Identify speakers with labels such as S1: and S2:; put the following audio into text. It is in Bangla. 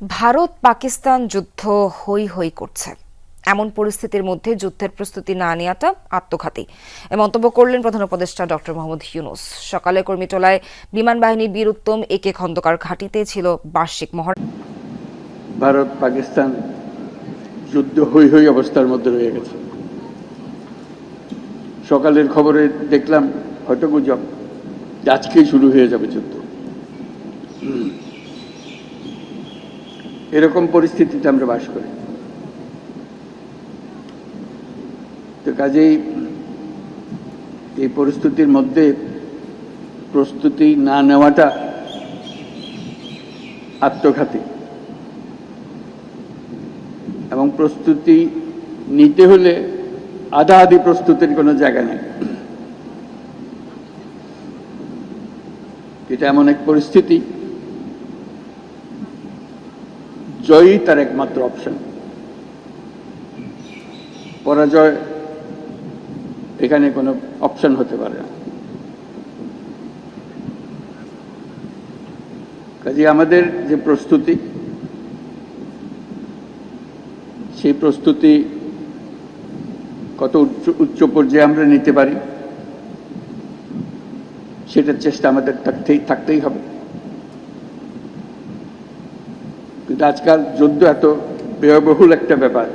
S1: ভারত পাকিস্তান যুদ্ধ হই হই করছে। এমন পরিস্থিতির মধ্যে যুদ্ধের প্রস্তুতি না নেওয়াটা আত্মঘাতী এ মন্তব্য করলেন প্রধান উপদেষ্টা ডক্টর মোহাম্মদ ইউনূস। সকালে কর্মীটোলায় বিমান বাহিনীর বীর উত্তম একে খন্দকার ঘাঁটিতে ছিল বার্ষিক
S2: ভারত পাকিস্তান যুদ্ধ হই হই অবস্থার মধ্যে রয়ে গেছে। সকালের খবরে দেখলাম হয়তো গুজব আজকেই শুরু হয়ে যাবে যুদ্ধ। এরকম পরিস্থিতিতে আমরা বাস করি। তো কাজেই এই পরিস্থিতির মধ্যে প্রস্তুতি না নেওয়াটা আত্মঘাতী, এবং প্রস্তুতি নিতে হলে আধা আধি প্রস্তুতির কোনো জায়গা নেই। এটা এমন এক পরিস্থিতি, জয়ই তার একমাত্র অপশন। পরাজয় এখানে কোনো অপশন হতে পারে না। কাজে আমাদের যে প্রস্তুতি, সেই প্রস্তুতি কত উচ্চ পর্যায়ে আমরা নিতে পারি সেটার চেষ্টা আমাদের থাকতেই হবে। কিন্তু আজকাল যুদ্ধ এত ব্যয়বহুল একটা ব্যাপার,